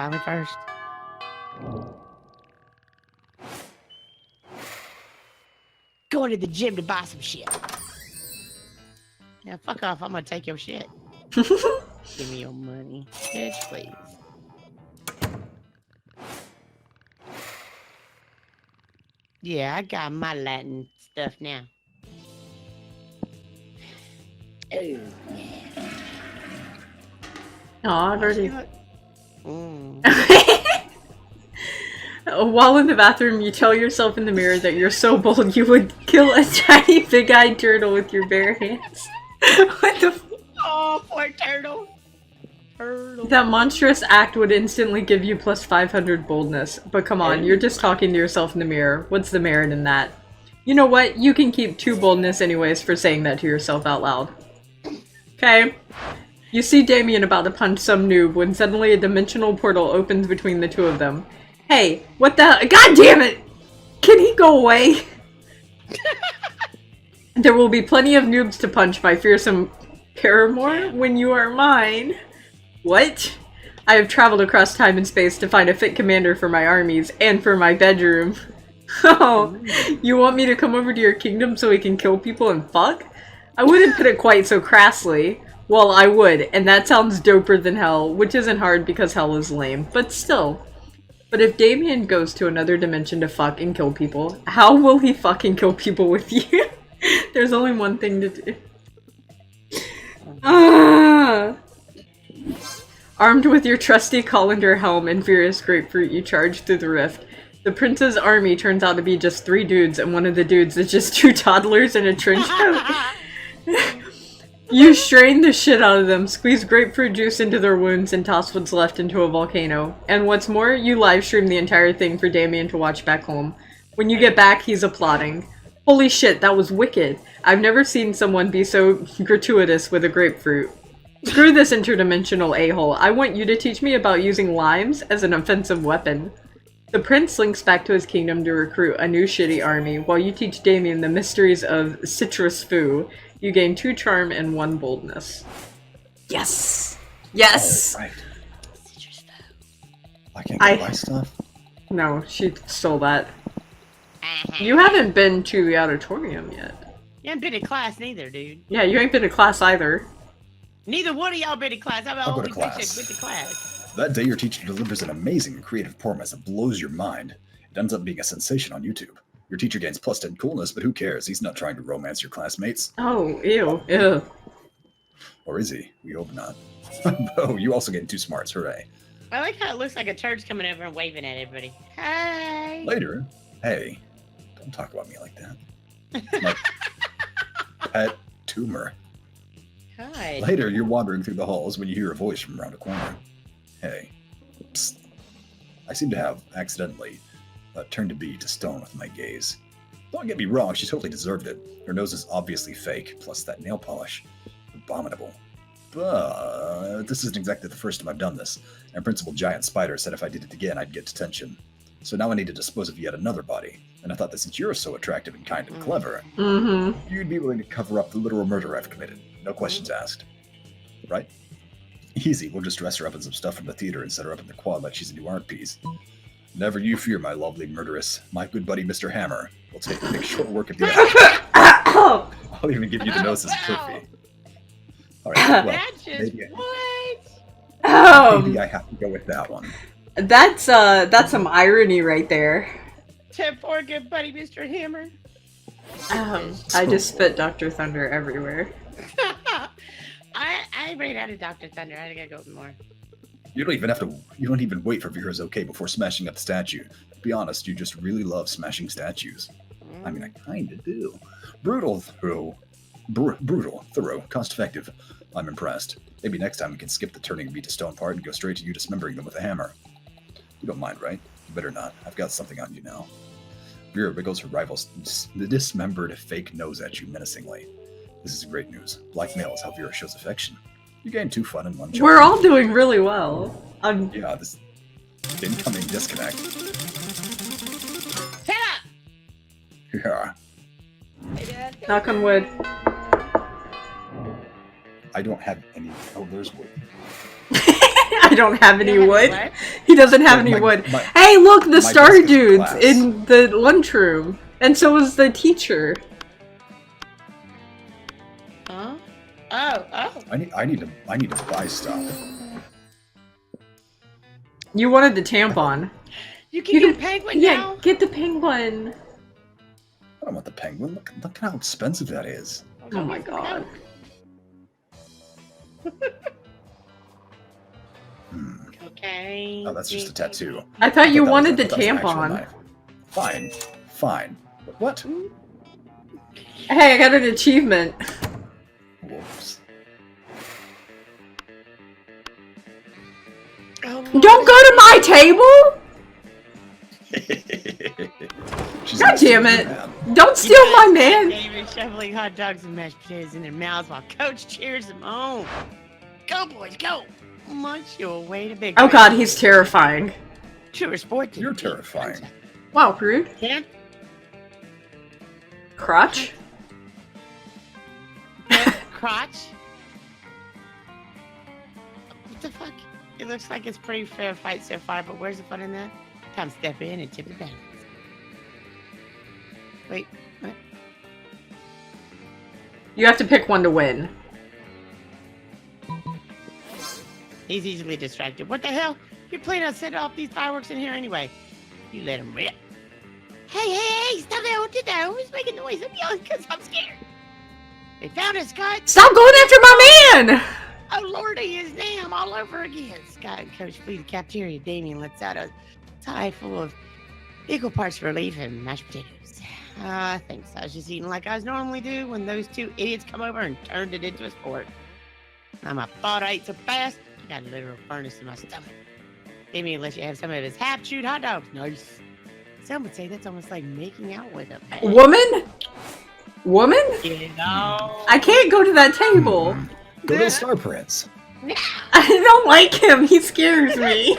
buy me first? Going to the gym to buy some shit. Now fuck off, I'm gonna take your shit. Give me your money. Bitch, please. Yeah, I got my Latin stuff now. Oh, yeah. Aw, Dirty. While in the bathroom, you tell yourself in the mirror that you're so bold you would kill a tiny big-eyed turtle with your bare hands. What the f- Oh, poor turtle. That monstrous act would instantly give you plus 500 boldness. But come on, you're just talking to yourself in the mirror. What's the merit in that? You know what? You can keep 2 boldness anyways for saying that to yourself out loud. Okay. You see Damien about to punch some noob when suddenly a dimensional portal opens between the 2 of them. Hey, what the- God damn it! Can he go away? There will be plenty of noobs to punch, my fearsome paramour, when you are mine. What? I have traveled across time and space to find a fit commander for my armies, and for my bedroom. Oh, you want me to come over to your kingdom so we can kill people and fuck? I wouldn't put it quite so crassly. Well, I would, and that sounds doper than hell, which isn't hard because hell is lame, but still. But if Damien goes to another dimension to fuck and kill people, how will he fucking kill people with you? There's only one thing to do. Armed with your trusty colander helm and furious grapefruit, you charge through the rift. The prince's army turns out to be just 3 dudes, and one of the dudes is just 2 toddlers in a trench coat. You strain the shit out of them, squeeze grapefruit juice into their wounds, and toss what's left into a volcano. And what's more, you livestream the entire thing for Damien to watch back home. When you get back, he's applauding. Holy shit, that was wicked. I've never seen someone be so gratuitous with a grapefruit. Screw this interdimensional a-hole. I want you to teach me about using limes as an offensive weapon. The prince slinks back to his kingdom to recruit a new shitty army, while you teach Damien the mysteries of citrus foo. You gain 2 charm and 1 boldness. Yes! Yes! Oh, right. I can't go buy stuff? No, she stole that. You haven't been to the auditorium yet. You haven't been in class neither, dude. Yeah, you ain't been to class either. Neither one of y'all been in class. I'll go to class. Been to class. That day, your teacher delivers an amazing and creative performance that blows your mind. It ends up being a sensation on YouTube. Your teacher gains plus 10 coolness, but who cares? He's not trying to romance your classmates. Oh, ew. Ew. Or is he? We hope not. Oh, you also gain 2 smarts. Hooray. I like how it looks like a turd's coming over and waving at everybody. Hi. Later. Hey, don't talk about me like that. My pet tumor. Hi. Later, you're wandering through the halls when you hear a voice from around a corner. Hey. Psst. I seem to have accidentally turned a bee to stone with my gaze. Don't get me wrong, she totally deserved it. Her nose is obviously fake, plus that nail polish. Abominable. But this isn't exactly the first time I've done this, and Principal Giant Spider said if I did it again, I'd get detention. So now I need to dispose of yet another body, and I thought that since you're so attractive and kind and clever, you'd be willing to cover up the literal murder I've committed. No questions asked. Right? Easy, we'll just dress her up in some stuff from the theater and set her up in the quad like she's a new art piece. Never you fear, my lovely murderess. My good buddy, Mr. Hammer, will make short work of your action. I'll even give you the nose as a trophy. Alright, well, maybe I have to go with that one. That's some irony right there. To poor good buddy, Mr. Hammer. I just spit Dr. Thunder everywhere. I ran out of Dr. Thunder. I gotta go with more. You don't even wait for Vera's okay before smashing up the statue. To be honest, you just really love smashing statues. I mean, I kinda do. Brutal, thorough, cost-effective. I'm impressed. Maybe next time we can skip the turning me to stone part and go straight to you dismembering them with a hammer. You don't mind, right? You better not. I've got something on you now. Vera wriggles her rival's dismembered fake nose at you menacingly. This is great news. Blackmail is how Vera shows affection. You gain 2 fun and 1 charm. We're all doing really well. Yeah, this incoming disconnect. Head up! Yeah. Knock on wood. I don't have any. Oh, there's wood. I don't have any wood. What? He doesn't have Like any my- wood. my- Hey, look, the my star desk is dude's glass. in the lunchroom. And so is the teacher. Huh? Oh. I need to buy stuff. You wanted the tampon. You can get a penguin Yeah, now? get the penguin. I don't want the penguin. Look how expensive that is. Oh my god. Okay. Oh, that's just a tattoo. I thought you that was wanted a- the that was an actual tampon. knife. Fine. What? Hey, I got an achievement. Whoops. Oh, Don't go to my table! She's God gonna steal damn your it. man. Don't steal my man! David shoveling hot dogs and mashed potatoes in their mouths while Coach cheers them on. Go, boys, go! Munch your way to big. Oh god, he's terrifying. Truer sport. You're terrifying. Wow, rude. Yeah. Crotch? Crotch. What the fuck? It looks like it's pretty fair fight so far, but where's the fun in that? Come step in and tip the balance. Wait, what? You have to pick one to win. He's easily distracted. What the hell? You're planning on setting off these fireworks in here anyway. You let him rip. Hey, stop that. What did that? Who's making noise? I'm yelling because I'm scared. They found us, Scott. Stop going after my man! Oh, Lordy, his name all over again. Scott and Coach flee the cafeteria. Damien lets out a tie full of equal parts relief and mashed potatoes. Thanks. I was just eating like I normally do when those two idiots come over and turned it into a sport. I thought I ate so fast, I got a literal furnace in my stomach. Damien lets you have some of his half-chewed hot dogs. Nice. Some would say that's almost like making out with a man. Woman? Woman? You know? I can't go to that table. Go to the Star Prince. I don't like him. He scares me.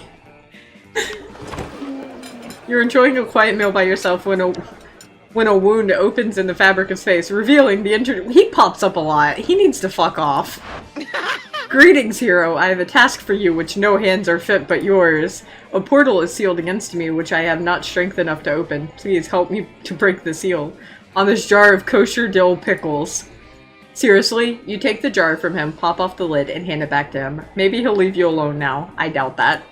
You're enjoying a quiet meal by yourself when a wound opens in the fabric of space, revealing the He pops up a lot. He needs to fuck off. Greetings, hero. I have a task for you which no hands are fit but yours. A portal is sealed against me which I have not strength enough to open. Please help me to break the seal. On this jar of kosher dill pickles. Seriously? You take the jar from him, pop off the lid, and hand it back to him. Maybe he'll leave you alone now. I doubt that.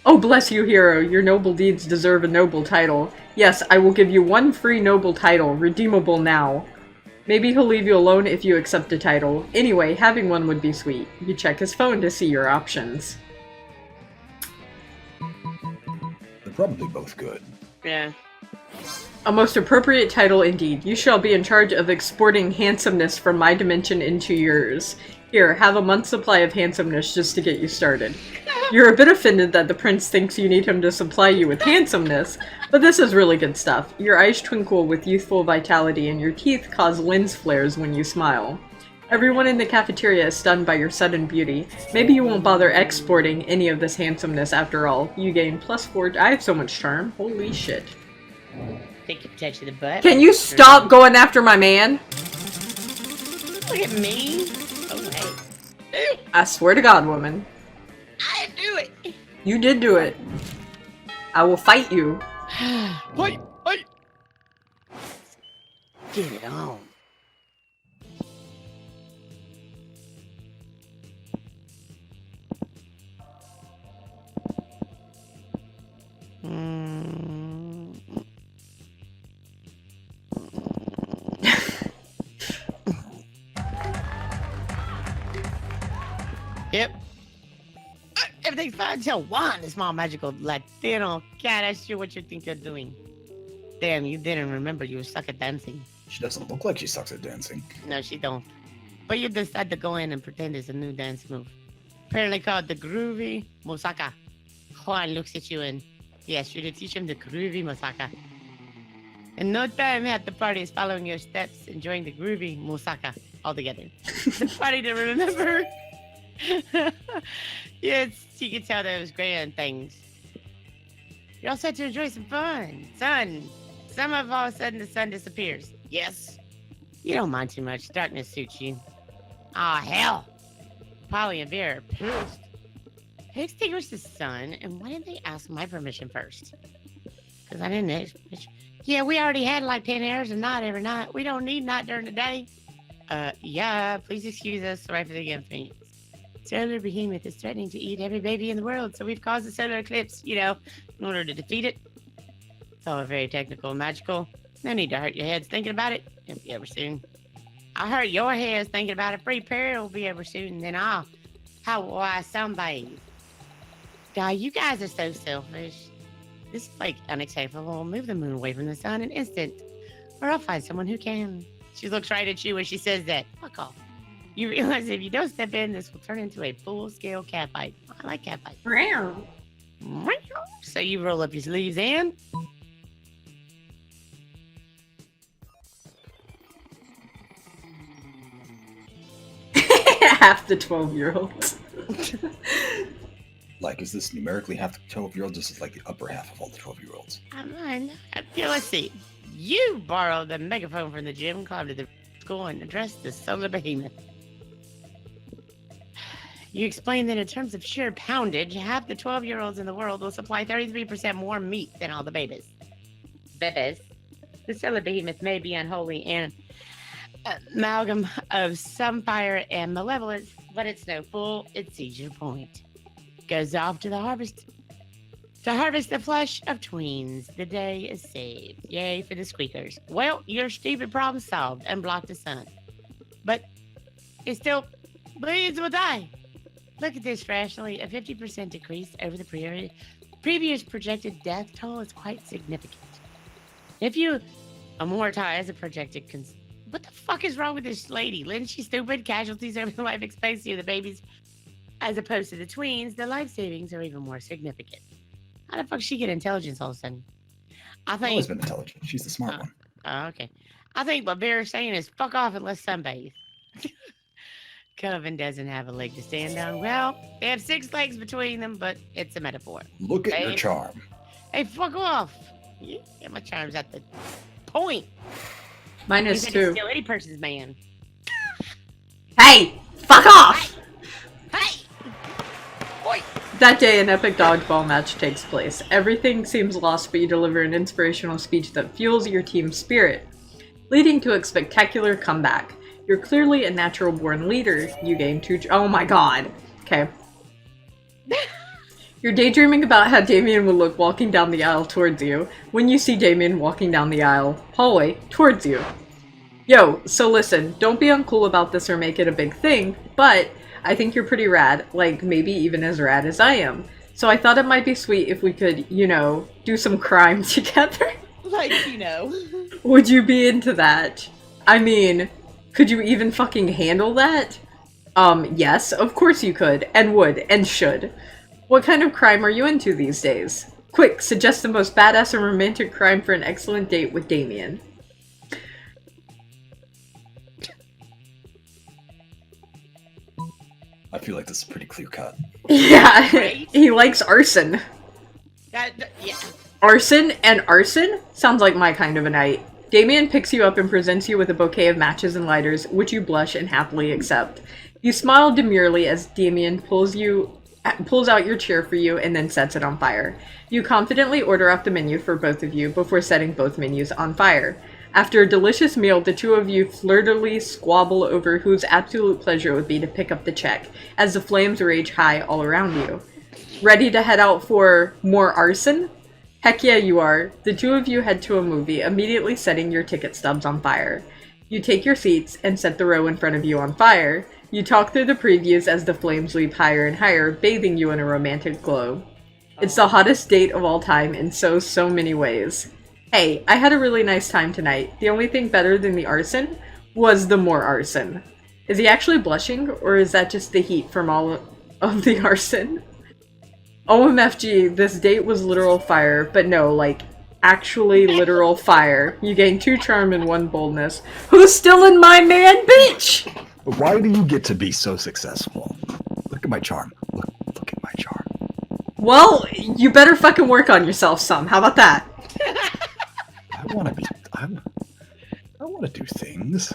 Oh, bless you, hero. Your noble deeds deserve a noble title. Yes, I will give you one free noble title, redeemable now. Maybe he'll leave you alone if you accept the title. Anyway, having one would be sweet. You check his phone to see your options. They're probably both good. Yeah. A most appropriate title indeed. You shall be in charge of exporting handsomeness from my dimension into yours. Here, have a month's supply of handsomeness just to get you started. You're a bit offended that the prince thinks you need him to supply you with handsomeness, but this is really good stuff. Your eyes twinkle with youthful vitality and your teeth cause lens flares when you smile. Everyone in the cafeteria is stunned by your sudden beauty. Maybe you won't bother exporting any of this handsomeness after all. You gain +4. I have so much charm. Holy shit. Think you touch the butt. Can you stop going after my man? Look at me. Oh, hey. I swear to God, woman. I do it. You did do it. I will fight you. Wait. Get it on. Yep. Everything's fine until one. The small magical Latino cat asks you what you think you're doing. Damn, you didn't remember you were stuck at dancing. She doesn't look like she sucks at dancing. No, she don't. But you decide to go in and pretend it's a new dance move. Apparently called the groovy Mosaka. Juan looks at you and he asks you to teach him the groovy Mosaka. In no time, half the party is following your steps, enjoying the groovy Mosaka all together. The party to remember. Yes, you can tell that it was great on things. You're all set to enjoy some fun. Sun. Some of all of a sudden the sun disappears. Yes. You don't mind too much. Darkness suits you. Aw, hell. Polly and Vera are pissed. Who extinguished the sun, and why didn't they ask my permission first? Because I didn't. Yeah, we already had like 10 hours of night every night. We don't need night during the day. Yeah, please excuse us. Sorry for the inconvenience. Solar behemoth is threatening to eat every baby in the world, so we've caused a solar eclipse, in order to defeat it. It's all very technical and magical. No need to hurt your heads thinking about it. It'll be over soon. I'll hurt your heads thinking about it. Free period will be over soon, and then how will I sunbathe? God, you guys are so selfish. This is like unacceptable. Move the moon away from the sun in an instant, or I'll find someone who can. She looks right at you when she says that. Fuck off. You realize if you don't step in, this will turn into a full-scale catfight. I like catfight. So you roll up your sleeves and... Half the 12-year-olds. Like, is this numerically half the 12-year-olds? This is like the upper half of all the 12-year-olds. Let's see. You borrowed the megaphone from the gym, climbed to the school, and addressed the solar behemoth. You explained that in terms of sheer poundage, half the 12-year-olds in the world will supply 33% more meat than all the babies. The solar behemoth may be unholy and amalgam of some fire and malevolence, but it's no fool. It sees your point. Goes off to the harvest. To harvest the flesh of tweens. The day is saved. Yay for the squeakers. Well, your stupid problem solved. Unblock the sun. But it still bleeds will die. Look at this rationally. A 50% decrease over the previous projected death toll is quite significant. If you amortize a projected... What the fuck is wrong with this lady? Isn't she stupid? Casualties over the life expectancy of the babies as opposed to the tweens, the life savings are even more significant. How the fuck she get intelligence all of a sudden? I think... Always been intelligent. She's the smart one. Oh, okay. I think what Vera's saying is fuck off and let's sunbathe. Coven doesn't have a leg to stand on. Well, they have 6 legs between them, but it's a metaphor. Look at your charm. Hey, fuck off. Yeah, my charm's at the point. Mine is too. Steal any person's man. Hey, fuck off! Hey! Boy. That day, an epic dodgeball match takes place. Everything seems lost, but you deliver an inspirational speech that fuels your team's spirit, leading to a spectacular comeback. You're clearly a natural-born leader. You gain 2... Oh my god. Okay. You're daydreaming about how Damien will look walking down the aisle towards you when you see Damien walking down the hallway towards you. Yo, so listen, don't be uncool about this or make it a big thing, but I think you're pretty rad, like maybe even as rad as I am. So I thought it might be sweet if we could, do some crime together. Would you be into that? I mean, could you even fucking handle that? Yes, of course you could, and would, and should. What kind of crime are you into these days? Quick, suggest the most badass and romantic crime for an excellent date with Damien. I feel like this is pretty clear cut. Yeah, Right? he likes arson. Yeah. Arson and arson? Sounds like my kind of a night. Damien picks you up and presents you with a bouquet of matches and lighters, which you blush and happily accept. You smile demurely as Damien pulls out your chair for you and then sets it on fire. You confidently order off the menu for both of you before setting both menus on fire. After a delicious meal, the two of you flirtily squabble over whose absolute pleasure it would be to pick up the check, as the flames rage high all around you. Ready to head out for more arson? Heck yeah, you are. The two of you head to a movie, immediately setting your ticket stubs on fire. You take your seats and set the row in front of you on fire. You talk through the previews as the flames leap higher and higher, bathing you in a romantic glow. It's the hottest date of all time in so many ways. Hey, I had a really nice time tonight. The only thing better than the arson was the more arson. Is he actually blushing, or is that just the heat from all of the arson? OMFG, this date was literal fire, but no, like, actually literal fire. You gain 2 charm and 1 boldness. Who's still in my man, bitch? Why do you get to be so successful? Look at my charm. Look at my charm. Well, you better fucking work on yourself some. How about that? I want to do things.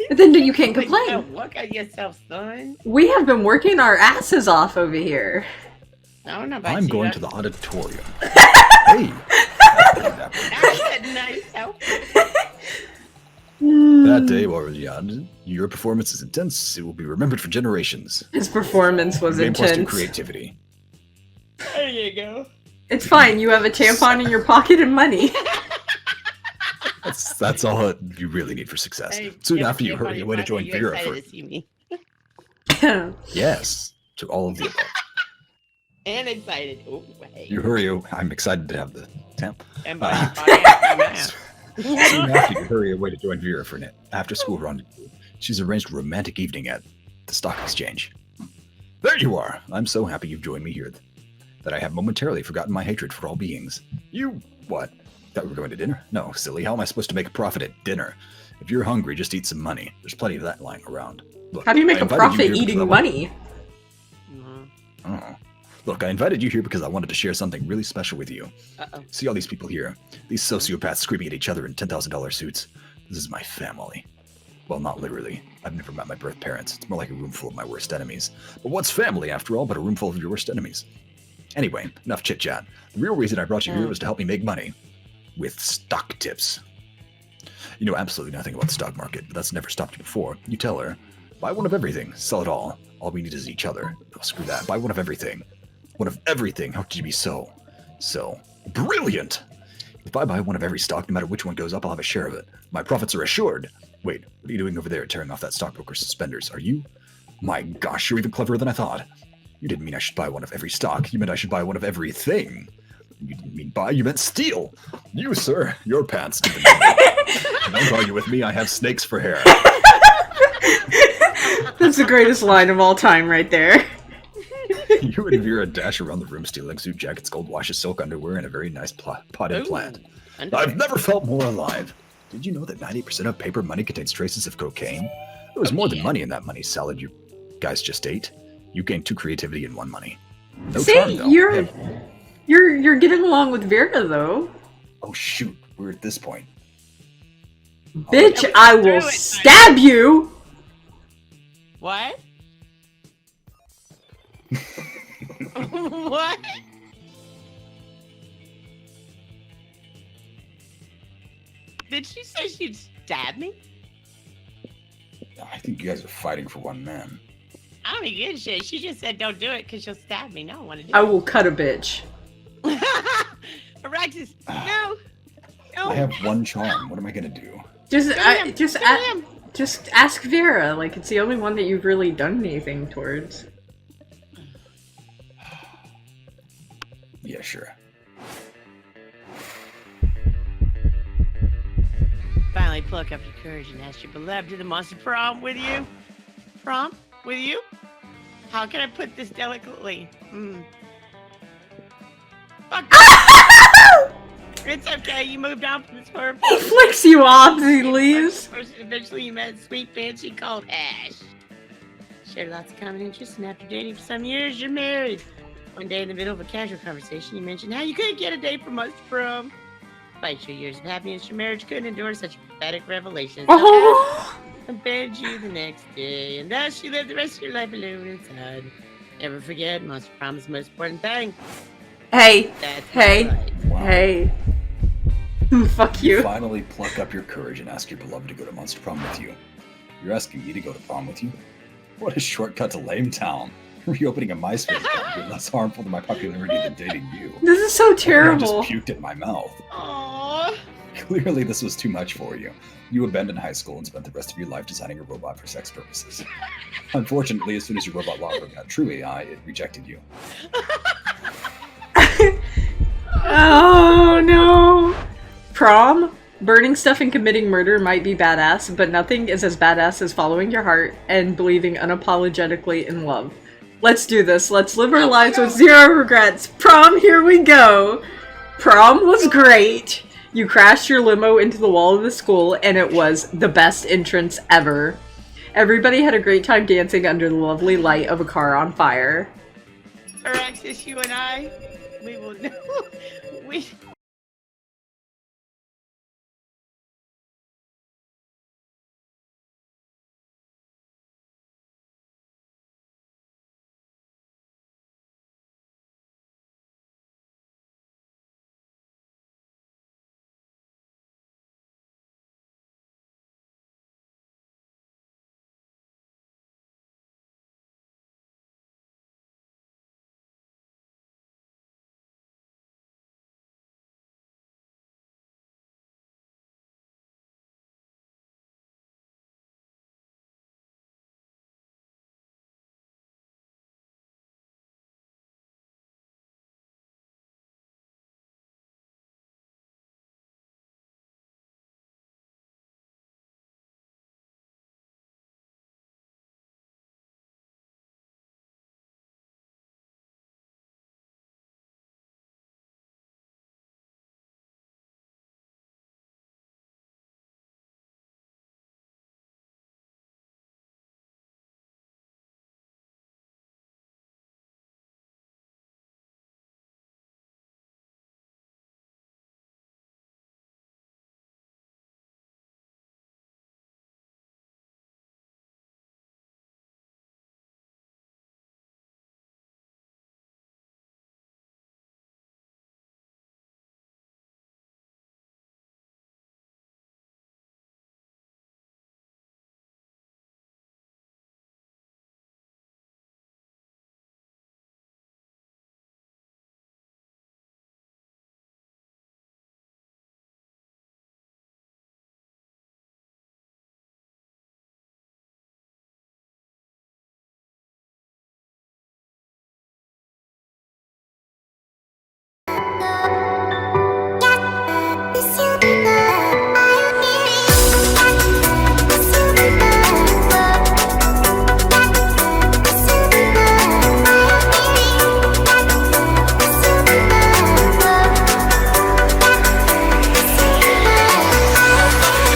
Then you can't complain. Work on yourself, son. We have been working our asses off over here. I don't know about I'm you. going to the auditorium. Hey! That's a nice outfit. That day, your performance is intense. It will be remembered for generations. His performance was Game plus 2 intense. creativity. There you go. It's fine, you have a tampon in your pocket and money. That's all you really need for success. Hey, Soon give after me you a hurry funny away to pocket. join You Vera excited for to see me. yes to all of the above. And excited. Oh, wait. You hurry. I'm excited to have the temp. And by your podcast, I'm out. Soon after you hurry away to join Vera for an after-school rendezvous, she's arranged a romantic evening at the stock exchange. There you are. I'm so happy you've joined me here that I have momentarily forgotten my hatred for all beings. You what? Thought we were going to dinner? No, silly. How am I supposed to make a profit at dinner? If you're hungry, just eat some money. There's plenty of that lying around. Look, How do you make I a invited profit here because I eating wanted- money? Oh. Look, I invited you here because I wanted to share something really special with you. Uh-oh. See all these people here? These sociopaths screaming at each other in $10,000 suits. This is my family. Well, not literally. I've never met my birth parents. It's more like a room full of my worst enemies. But what's family, after all, but a room full of your worst enemies? Anyway, enough chit-chat. The real reason I brought you here was to help me make money. With stock tips. You know absolutely nothing about the stock market, but that's never stopped you before. You tell her, buy one of everything, sell it all. All we need is each other. Oh, screw that. Buy one of everything. One of everything. How could you be so brilliant? If I buy one of every stock, no matter which one goes up, I'll have a share of it. My profits are assured. Wait, what are you doing over there tearing off that stockbroker's suspenders? Are you? My gosh, you're even cleverer than I thought. You didn't mean I should buy one of every stock. You meant I should buy one of everything. You didn't mean buy, you meant steal. You, sir, your pants did the matter. Don't argue with me, I have snakes for hair. That's the greatest line of all time right there. You and Vera dash around the room stealing suit jackets, gold watches, silk underwear, and a very nice potted plant. I've never felt more alive. Did you know that 90% of paper money contains traces of cocaine? There was more than money in that money salad you guys just ate. You gained 2 creativity and 1 money. No See, charm, though. you're getting along with Vera though. Oh shoot, we're at this point. Bitch, we I threw will it, stab you! What? What? Did she say she'd stab me? I think you guys are fighting for one man. I don't even give a shit. She just said don't do it because she'll stab me. No, I want to do I it. will cut a bitch. Araxis, no. No. I have 1 charm. What am I gonna do? Just, Damn, damn. just ask Vera. Like, it's the only one that you've really done anything towards. Yeah, sure. Finally pluck up your courage and ask your beloved to the monster prom with you. Prom? With you? How can I put this delicately? Fuck. It's okay, you moved on from this horrible. He flicks you off as he leaves. Person eventually you met a sweet fancy called Ash. Shared lots of common interests, and after dating for some years, you're married. One day in the middle of a casual conversation, you mentioned how you couldn't get a date from us prom. Despite your years of happiness, your marriage couldn't endure such a pathetic revelation. So Oh. Ash abandoned you the next day, and thus you lived the rest of your life alone inside. Never forget, monster prom is the most important thing. Hey, That's Hey. right. Wow. hey. Fuck you. Finally pluck up your courage and ask your beloved to go to Monster Prom with you. You're asking me to go to prom with you? What a shortcut to Lame Town. Reopening a MySpace account would be less harmful to my popularity than dating you. This is so I terrible. just puked in my mouth. Aww. Clearly this was too much for you. You abandoned high school and spent the rest of your life designing a robot for sex purposes. Unfortunately, as soon as your robot lover got true AI, it rejected you. Oh no. Prom? Burning stuff and committing murder might be badass, but nothing is as badass as following your heart and believing unapologetically in love. Let's do this. Let's live our lives with 0 regrets. Prom, here we go. Prom was great. You crashed your limo into the wall of the school, and it was the best entrance ever. Everybody had a great time dancing under the lovely light of a car on fire. Araxis, you and I, we will know.